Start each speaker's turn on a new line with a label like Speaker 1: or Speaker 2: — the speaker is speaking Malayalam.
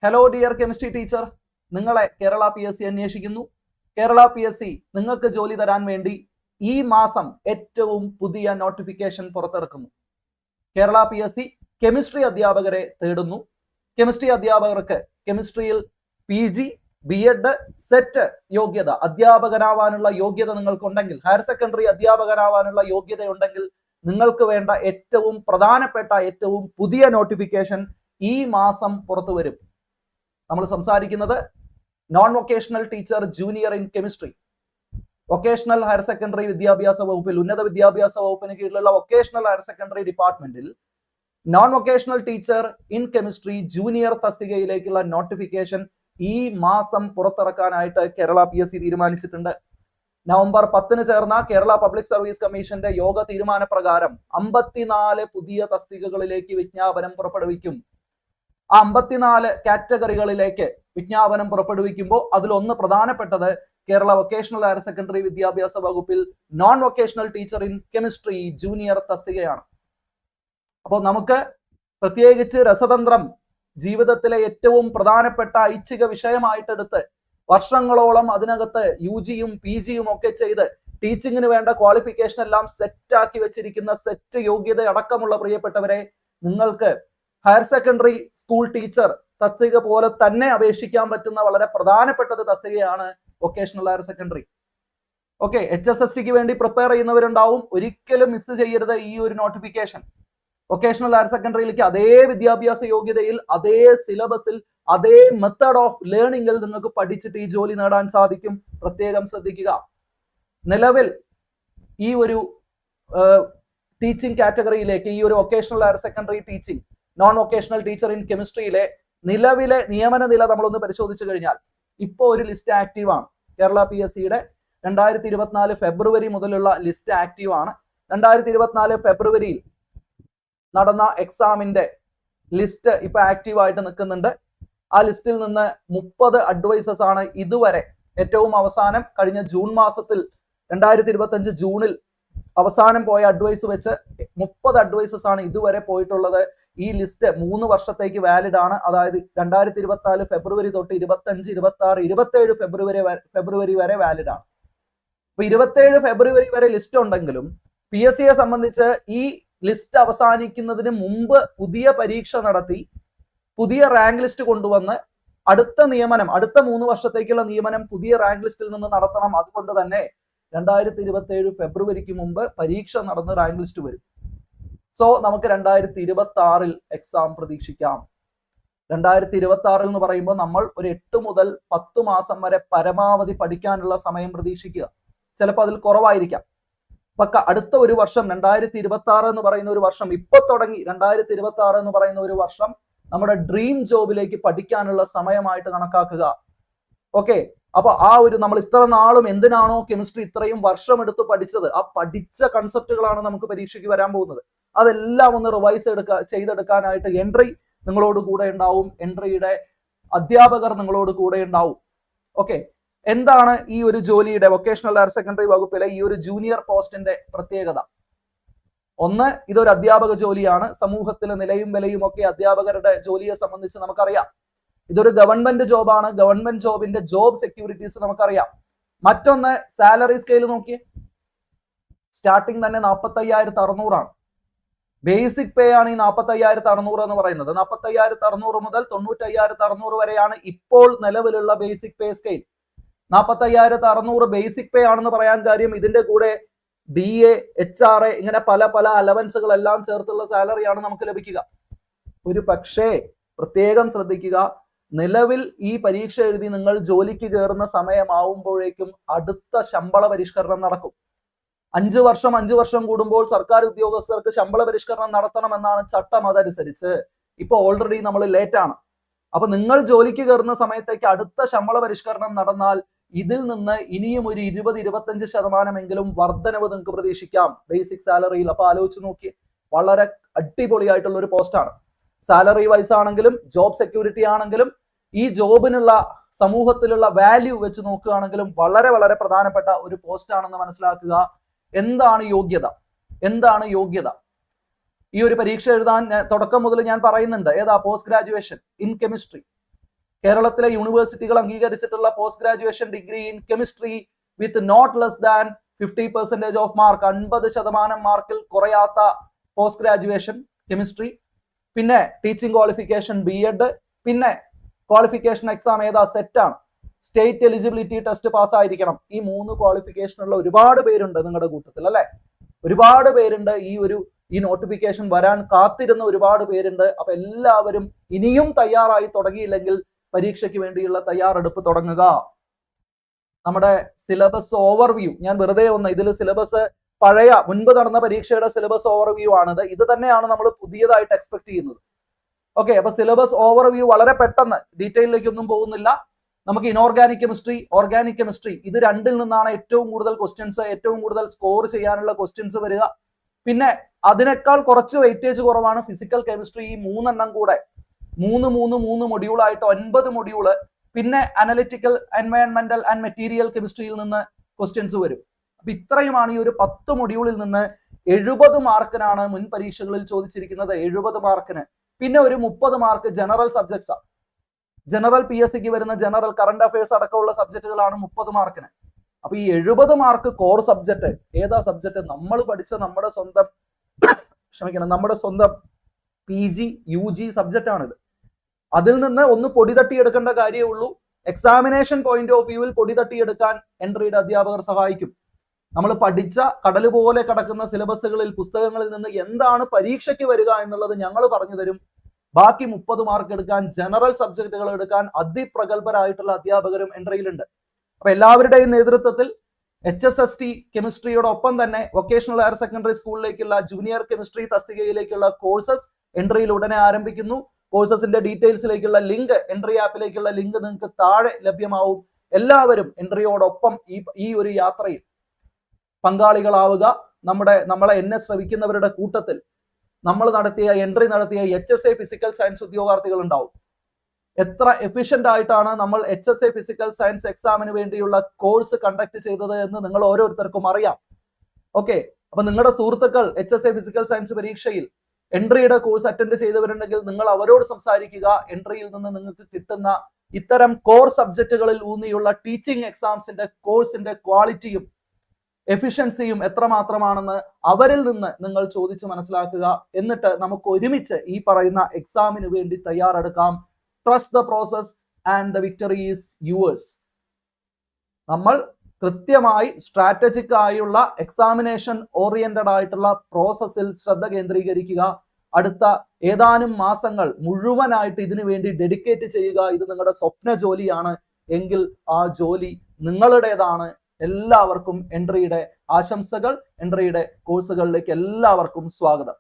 Speaker 1: ഹലോ ഡിയർ കെമിസ്ട്രി ടീച്ചർ, നിങ്ങളെ കേരള PSC അന്വേഷിക്കുന്നു. കേരള PSC നിങ്ങൾക്ക് ജോലി തരാൻ വേണ്ടി ഈ മാസം ഏറ്റവും പുതിയ നോട്ടിഫിക്കേഷൻ പുറത്തിറക്കുന്നു. കേരള PSC കെമിസ്ട്രി അധ്യാപകരെ തേടുന്നു. കെമിസ്ട്രി അധ്യാപകർക്ക് കെമിസ്ട്രിയിൽ PG, B.Ed, സെറ്റ് യോഗ്യത, അധ്യാപകനാവാനുള്ള യോഗ്യത നിങ്ങൾക്കുണ്ടെങ്കിൽ, ഹയർ സെക്കൻഡറി അധ്യാപകനാവാനുള്ള യോഗ്യതയുണ്ടെങ്കിൽ നിങ്ങൾക്ക് വേണ്ട ഏറ്റവും പ്രധാനപ്പെട്ട ഏറ്റവും പുതിയ നോട്ടിഫിക്കേഷൻ ഈ മാസം പുറത്തു വരും. നമ്മൾ സംസാരിക്കുന്നത് non vocational teacher junior in chemistry. Vocational higher secondary വിദ്യാഭ്യാസ വകുപ്പിൽ, ഉന്നത വിദ്യാഭ്യാസ വകുപ്പിന് കീഴിലുള്ള വൊക്കേഷണൽ ഹയർ സെക്കൻഡറി ഡിപ്പാർട്ട്മെന്റിൽ non vocational teacher in chemistry junior തസ്തികയിലേക്കുള്ള നോട്ടിഫിക്കേഷൻ ഈ മാസം പുറത്തിറക്കാനായിട്ട് കേരള PSC തീരുമാനിച്ചിട്ടുണ്ട്. നവംബർ 10 ചേർന്ന കേരള പബ്ലിക് സർവീസ് കമ്മീഷന്റെ യോഗ തീരുമാനപ്രകാരം 54 പുതിയ തസ്തികകളിലേക്ക് വിജ്ഞാപനം പുറപ്പെടുവിക്കും. ആ 54 കാറ്റഗറികളിലേക്ക് വിജ്ഞാപനം പുറപ്പെടുവിക്കുമ്പോൾ അതിലൊന്ന് പ്രധാനപ്പെട്ടത് കേരള വൊക്കേഷണൽ ഹയർ സെക്കൻഡറി വിദ്യാഭ്യാസ വകുപ്പിൽ non vocational teacher in chemistry junior തസ്തികയാണ്. അപ്പോൾ നമുക്ക് പ്രത്യേകിച്ച് രസതന്ത്രം ജീവിതത്തിലെ ഏറ്റവും പ്രധാനപ്പെട്ട ഐച്ഛിക വിഷയമായിട്ടെടുത്ത് വർഷങ്ങളോളം അതിനകത്ത് UG-യും PG-യും ഒക്കെ ചെയ്ത് ടീച്ചിങ്ങിന് വേണ്ട ക്വാളിഫിക്കേഷൻ എല്ലാം സെറ്റാക്കി വെച്ചിരിക്കുന്ന സെറ്റ് യോഗ്യത അടക്കമുള്ള പ്രിയപ്പെട്ടവരെ, നിങ്ങൾക്ക് ഹയർ സെക്കൻഡറി സ്കൂൾ ടീച്ചർ തസ്തിക പോലെ തന്നെ അപേക്ഷിക്കാൻ പറ്റുന്ന വളരെ പ്രധാനപ്പെട്ട ഒരു തസ്തികയാണ് വൊക്കേഷണൽ ഹയർ സെക്കൻഡറി. ഓക്കെ, HSSTക്ക് വേണ്ടി പ്രിപ്പയർ ചെയ്യുന്നവരുണ്ടാവും. ഒരിക്കലും മിസ് ചെയ്യരുത് ഈ ഒരു നോട്ടിഫിക്കേഷൻ. വൊക്കേഷണൽ ഹയർ സെക്കൻഡറിയിലേക്ക് അതേ വിദ്യാഭ്യാസ യോഗ്യതയിൽ, അതേ സിലബസിൽ, അതേ മെത്തേഡ് ഓഫ് ലേണിംഗിൽ നിങ്ങൾക്ക് പഠിച്ചിട്ട് ഈ ജോലി നേടാൻ സാധിക്കും. പ്രത്യേകം ശ്രദ്ധിക്കുക. നിലവിൽ ഈ ഒരു ടീച്ചിങ് കാറ്റഗറിയിലേക്ക്, ഈ ഒരു vocational higher secondary teaching non vocational teacher in കെമിസ്ട്രിയിലെ നിലവിലെ നിയമന നില നമ്മളൊന്ന് പരിശോധിച്ചു കഴിഞ്ഞാൽ ഇപ്പോൾ ഒരു ലിസ്റ്റ് ആക്റ്റീവ് ആണ്. കേരള PSCയുടെ 2024 ഫെബ്രുവരി മുതലുള്ള ലിസ്റ്റ് ആക്റ്റീവ് ആണ്. 2024 ഫെബ്രുവരിയിൽ നടന്ന എക്സാമിന്റെ ലിസ്റ്റ് ഇപ്പൊ ആക്റ്റീവ് ആയിട്ട് നിൽക്കുന്നുണ്ട്. ആ ലിസ്റ്റിൽ നിന്ന് 30 അഡ്വൈസേഴ്സ് ആണ് ഇതുവരെ, ഏറ്റവും അവസാനം കഴിഞ്ഞ ജൂൺ മാസത്തിൽ 2025 ജൂണിൽ അവസാനം പോയ അഡ്വൈസ് വെച്ച് 30 അഡ്വൈസേഴ്സ് ആണ് ഇതുവരെ പോയിട്ടുള്ളത്. ഈ ലിസ്റ്റ് 3 വർഷത്തേക്ക് വാലിഡ് ആണ്. അതായത് 2024 ഫെബ്രുവരി തൊട്ട് 25, 26, 27 ഫെബ്രുവരി വരെ വാലിഡ് ആണ്. അപ്പൊ 27 ഫെബ്രുവരി വരെ ലിസ്റ്റ് ഉണ്ടെങ്കിലും PSCയെ സംബന്ധിച്ച് ഈ ലിസ്റ്റ് അവസാനിക്കുന്നതിന് മുമ്പ് പുതിയ പരീക്ഷ നടത്തി പുതിയ റാങ്ക് ലിസ്റ്റ് കൊണ്ടുവന്ന് അടുത്ത നിയമനം, അടുത്ത 3 വർഷത്തേക്കുള്ള നിയമനം പുതിയ റാങ്ക് ലിസ്റ്റിൽ നിന്ന് നടത്തണം. അതുകൊണ്ട് തന്നെ 2027 ഫെബ്രുവരിക്ക് മുമ്പ് പരീക്ഷ നടന്ന് റാങ്ക് ലിസ്റ്റ് വരും. സോ നമുക്ക് 2026 എക്സാം പ്രതീക്ഷിക്കാം. 2026 എന്ന് പറയുമ്പോൾ നമ്മൾ ഒരു 8 മുതൽ 10 മാസം വരെ പരമാവധി പഠിക്കാനുള്ള സമയം പ്രതീക്ഷിക്കുക. ചിലപ്പോൾ അതിൽ കുറവായിരിക്കാം. അപ്പൊ അടുത്ത ഒരു വർഷം 2026 എന്ന് പറയുന്ന ഒരു വർഷം ഇപ്പൊ തുടങ്ങി. 2026 എന്ന് പറയുന്ന ഒരു വർഷം നമ്മുടെ ഡ്രീം ജോബിലേക്ക് പഠിക്കാനുള്ള സമയമായിട്ട് കണക്കാക്കുക. ഓക്കെ, അപ്പൊ ആ ഒരു നമ്മൾ ഇത്ര നാളും എന്തിനാണോ കെമിസ്ട്രി ഇത്രയും വർഷം എടുത്ത് പഠിച്ചത്, ആ പഠിച്ച കൺസെപ്റ്റുകളാണ് നമുക്ക് പരീക്ഷയ്ക്ക് വരാൻ പോകുന്നത്. അതെല്ലാം ഒന്ന് റിവൈസ് ചെയ്തെടുക്കാനായിട്ട് എൻട്രി നിങ്ങളോട് കൂടെ ഉണ്ടാവും. എൻട്രിയുടെ അധ്യാപകർ നിങ്ങളോട് കൂടെ ഉണ്ടാവും. ഓക്കെ, എന്താണ് ഈ ഒരു ജോലിയുടെ, വൊക്കേഷണൽ ഹയർ സെക്കൻഡറി വകുപ്പിലെ ഈ ഒരു ജൂനിയർ പോസ്റ്റിന്റെ പ്രത്യേകത? ഒന്ന്, ഇതൊരു അധ്യാപക ജോലിയാണ്. സമൂഹത്തിലെ നിലയും വിലയും ഒക്കെ അധ്യാപകരുടെ ജോലിയെ സംബന്ധിച്ച് നമുക്കറിയാം. ഇതൊരു ഗവൺമെന്റ് ജോബാണ്. ഗവൺമെന്റ് ജോബിന്റെ ജോബ് സെക്യൂരിറ്റീസ് നമുക്കറിയാം. മറ്റൊന്ന്, സാലറി സ്കെയിൽ നോക്കിയേ. സ്റ്റാർട്ടിങ് തന്നെ 45,600 ആണ്. ബേസിക് പേ ആണ് ഈ 45,600 എന്ന് പറയുന്നത്. 45,600 മുതൽ 95,600 വരെയാണ് ഇപ്പോൾ നിലവിലുള്ള basic pay scale. 45,600 basic pay ആണെന്ന് പറയാൻ കാര്യം ഇതിന്റെ കൂടെ DA, HRA ഇങ്ങനെ പല പല അലവൻസുകൾ എല്ലാം ചേർത്തുള്ള സാലറിയാണ് നമുക്ക് ലഭിക്കുക. ഒരു പക്ഷേ പ്രത്യേകം ശ്രദ്ധിക്കുക, നിലവിൽ ഈ പരീക്ഷ എഴുതി നിങ്ങൾ ജോലിക്ക് കയറുന്ന സമയമാവുമ്പോഴേക്കും അടുത്ത ശമ്പള പരിഷ്കരണം നടക്കും. 5 വർഷം കൂടുമ്പോൾ സർക്കാർ ഉദ്യോഗസ്ഥർക്ക് ശമ്പള പരിഷ്കരണം നടത്തണമെന്നാണ് ചട്ടം. അതനുസരിച്ച് ഇപ്പൊ ഓൾറെഡി നമ്മൾ ലേറ്റ് ആണ്. അപ്പൊ നിങ്ങൾ ജോലിക്ക് കയറുന്ന സമയത്തേക്ക് അടുത്ത ശമ്പള പരിഷ്കരണം നടന്നാൽ ഇതിൽ നിന്ന് ഇനിയും ഒരു 20-25% വർധനവ് നിങ്ങൾക്ക് പ്രതീക്ഷിക്കാം ബേസിക് സാലറിയിൽ. അപ്പൊ ആലോചിച്ച് നോക്കി, വളരെ അടിപൊളിയായിട്ടുള്ള ഒരു പോസ്റ്റാണ്. സാലറി വൈസ് ആണെങ്കിലും ജോബ് സെക്യൂരിറ്റി ആണെങ്കിലും ഈ ജോബിനുള്ള സമൂഹത്തിലുള്ള വാല്യൂ വെച്ച് നോക്കുകയാണെങ്കിലും വളരെ വളരെ പ്രധാനപ്പെട്ട ഒരു പോസ്റ്റ് ആണെന്ന് മനസ്സിലാക്കുക. എന്താണ് യോഗ്യത? എന്താണ് യോഗ്യത? ഈ ഒരു പരീക്ഷ എഴുതാൻ തുടക്കം മുതൽ ഞാൻ പറയുന്നുണ്ട്. ഏതാ? Post graduation in chemistry. കേരളത്തിലെ യൂണിവേഴ്സിറ്റികൾ അംഗീകരിച്ചിട്ടുള്ള post graduation degree in chemistry with not less than 50% of mark, 50% മാർക്കിൽ കുറയാത്ത പോസ്റ്റ് ഗ്രാജുവേഷൻ കെമിസ്ട്രി. പിന്നെ ടീച്ചിങ് ക്വാളിഫിക്കേഷൻ BEd. പിന്നെ ക്വാളിഫിക്കേഷൻ എക്സാം ഏതാ? സെറ്റാണ്. സ്റ്റേറ്റ് എലിജിബിലിറ്റി ടെസ്റ്റ് പാസ്സായിരിക്കണം. ഈ 3 ക്വാളിഫിക്കേഷനുള്ള ഒരുപാട് പേരുണ്ട് നിങ്ങളുടെ കൂട്ടത്തിൽ, അല്ലെ? ഒരുപാട് പേരുണ്ട്. ഈ നോട്ടിഫിക്കേഷൻ വരാൻ കാത്തിരുന്ന ഒരുപാട് പേരുണ്ട്. അപ്പൊ എല്ലാവരും ഇനിയും തയ്യാറായി തുടങ്ങിയില്ലെങ്കിൽ പരീക്ഷയ്ക്ക് വേണ്ടിയുള്ള തയ്യാറെടുപ്പ് തുടങ്ങുക. നമ്മുടെ സിലബസ് ഓവർവ്യൂ ഞാൻ വെറുതെ ഇതിൽ സിലബസ് പഴയ മുൻപ് നടന്ന പരീക്ഷയുടെ സിലബസ് ഓവർവ്യൂ ആണിത്. ഇത് തന്നെയാണ് നമ്മൾ പുതിയതായിട്ട് എക്സ്പെക്ട് ചെയ്യുന്നത്. ഓക്കെ, അപ്പൊ സിലബസ് ഓവർവ്യൂ വളരെ പെട്ടെന്ന് ഡീറ്റെയിലേക്കൊന്നും പോകുന്നില്ല. നമുക്ക് ഇനോർഗാനിക് കെമിസ്ട്രി, ഓർഗാനിക് കെമിസ്ട്രി, ഇത് രണ്ടിൽ നിന്നാണ് ഏറ്റവും കൂടുതൽ ക്വസ്റ്റ്യൻസ്, ഏറ്റവും കൂടുതൽ സ്കോർ ചെയ്യാനുള്ള ക്വസ്റ്റ്യൻസ് വരിക. പിന്നെ അതിനേക്കാൾ കുറച്ച് വെയിറ്റേജ് കുറവാണ് ഫിസിക്കൽ കെമിസ്ട്രി. ഈ 3 എണ്ണം കൂടെ 3 മൊഡ്യൂളായിട്ട് 9 മൊഡ്യൂള്. പിന്നെ അനലിറ്റിക്കൽ, എൻവയൺമെന്റൽ ആൻഡ് മെറ്റീരിയൽ കെമിസ്ട്രിയിൽ നിന്ന് ക്വസ്റ്റ്യൻസ് വരും. അപ്പൊ ഇത്രയുമാണ് ഈ ഒരു 10 മൊഡ്യൂളിൽ നിന്ന് 70 മാർക്കിനാണ് മുൻ പരീക്ഷകളിൽ ചോദിച്ചിരിക്കുന്നത്. 70 മാർക്കിന്. പിന്നെ ഒരു 30 മാർക്ക് ജനറൽ സബ്ജക്ട്സാ. ജനറൽ PSCക്ക് വരുന്ന ജനറൽ കറണ്ട് അഫയേഴ്സ് അടക്കമുള്ള സബ്ജക്റ്റുകളാണ് 30 മാർക്കിന്. അപ്പൊ ഈ 70 മാർക്ക് കോർ സബ്ജക്ട് ഏതാ സബ്ജക്ട്? നമ്മൾ പഠിച്ച നമ്മുടെ സ്വന്തം PG UG സബ്ജക്റ്റ് ആണിത്. അതിൽ നിന്ന് ഒന്ന് പൊടി തട്ടിയെടുക്കേണ്ട കാര്യമേ ഉള്ളൂ. എക്സാമിനേഷൻ പോയിന്റ് ഓഫ് വ്യൂവിൽ പൊടി തട്ടിയെടുക്കാൻ എൻട്രിയുടെ അധ്യാപകർ സഹായിക്കും. നമ്മൾ പഠിച്ച കടല് പോലെ കിടക്കുന്ന സിലബസുകളിൽ, പുസ്തകങ്ങളിൽ നിന്ന് എന്താണ് പരീക്ഷയ്ക്ക് വരിക എന്നുള്ളത് ഞങ്ങൾ പറഞ്ഞു തരും. ബാക്കി 30 മാർക്ക് എടുക്കാൻ, ജനറൽ സബ്ജക്റ്റുകൾ എടുക്കാൻ അതിപ്രഗത്ഭരായിട്ടുള്ള അധ്യാപകരും എൻട്രിയിലുണ്ട്. അപ്പൊ എല്ലാവരുടെയും നേതൃത്വത്തിൽ HSST കെമിസ്ട്രിയോടൊപ്പം തന്നെ വൊക്കേഷണൽ ഹയർ സെക്കൻഡറി സ്കൂളിലേക്കുള്ള ജൂനിയർ കെമിസ്ട്രി തസ്തികയിലേക്കുള്ള കോഴ്സസ് എൻട്രിയിൽ ഉടനെ ആരംഭിക്കുന്നു. കോഴ്സസിന്റെ ഡീറ്റെയിൽസിലേക്കുള്ള ലിങ്ക്, എൻട്രി ആപ്പിലേക്കുള്ള ലിങ്ക് നിങ്ങൾക്ക് താഴെ ലഭ്യമാവും. എല്ലാവരും എൻട്രിയോടൊപ്പം ഈ ഒരു യാത്രയിൽ പങ്കാളികളാവുക. നമ്മളെ എന്നെ ശ്രവിക്കുന്നവരുടെ കൂട്ടത്തിൽ എൻട്രി നടത്തിയ HSA ഫിസിക്കൽ സയൻസ് ഉദ്യോഗാർത്ഥികൾ ഉണ്ടാവും. എത്ര എഫിഷ്യന്റ് ആയിട്ടാണ് നമ്മൾ HSA ഫിസിക്കൽ സയൻസ് എക്സാമിന് വേണ്ടിയുള്ള കോഴ്സ് കണ്ടക്ട് ചെയ്തത് എന്ന് നിങ്ങൾ ഓരോരുത്തർക്കും അറിയാം. ഓക്കെ, അപ്പൊ നിങ്ങളുടെ സുഹൃത്തുക്കൾ HSA ഫിസിക്കൽ സയൻസ് പരീക്ഷയിൽ എൻട്രിയുടെ കോഴ്സ് അറ്റൻഡ് ചെയ്തവരുണ്ടെങ്കിൽ നിങ്ങൾ അവരോട് സംസാരിക്കുക. എൻട്രിയിൽ നിന്ന് നിങ്ങൾക്ക് കിട്ടുന്ന ഇത്തരം കോർ സബ്ജക്റ്റുകളിൽ ഊന്നിയുള്ള ടീച്ചിങ് എക്സാംസിന്റെ കോഴ്സിന്റെ ക്വാളിറ്റിയും എഫിഷ്യൻസിയും എത്രമാത്രമാണെന്ന് അവരിൽ നിന്ന് നിങ്ങൾ ചോദിച്ച് മനസ്സിലാക്കുക. എന്നിട്ട് നമുക്ക് ഒരുമിച്ച് ഈ പറയുന്ന എക്സാമിന് വേണ്ടി തയ്യാറെടുക്കാം. Trust the process and the victory is yours. നമ്മൾ കൃത്യമായി സ്ട്രാറ്റജിക് ആയുള്ള എക്സാമിനേഷൻ ഓറിയന്റഡ് ആയിട്ടുള്ള പ്രോസസ്സിൽ ശ്രദ്ധ കേന്ദ്രീകരിക്കുക. അടുത്ത ഏതാനും മാസങ്ങൾ മുഴുവനായിട്ട് ഇതിനു വേണ്ടി ഡെഡിക്കേറ്റ് ചെയ്യുക. ഇത് നിങ്ങളുടെ സ്വപ്ന ജോലിയാണ് എങ്കിൽ ആ ജോലി നിങ്ങളുടേതാണ്. എല്ലാവർക്കും എൻട്രിയുടെ ആശംസകൾ. എൻട്രിയുടെ കോഴ്സുകളിലേക്ക് എല്ലാവർക്കും സ്വാഗതം.